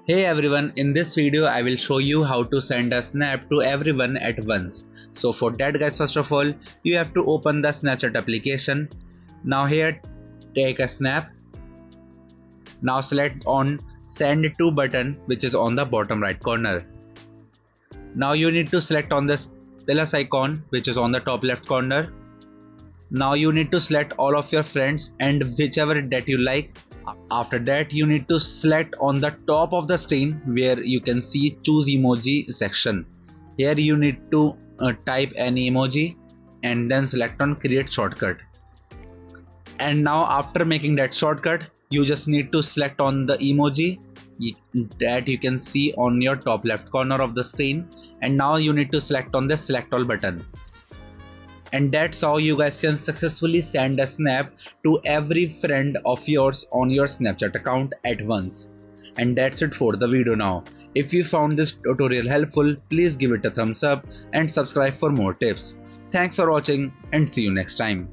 Hey everyone, in this video I will show you how to send a snap to everyone at once. So for that guys, first of all you have to open the Snapchat application. Now here take a snap. Now select on send to button which is on the bottom right corner. Now you need to select on this plus icon which is on the top left corner. Now you need to select all of your friends and whichever that you like. After that you need to select on the top of the screen where you can see choose emoji section. Here you need to type any emoji and then select on create shortcut. And now after making that shortcut you just need to select on the emoji that you can see on your top left corner of the screen, and now you need to select on the select all button. And that's how you guys can successfully send a snap to every friend of yours on your Snapchat account at once. And that's it for the video now. If you found this tutorial helpful, please give it a thumbs up and subscribe for more tips. Thanks for watching and see you next time.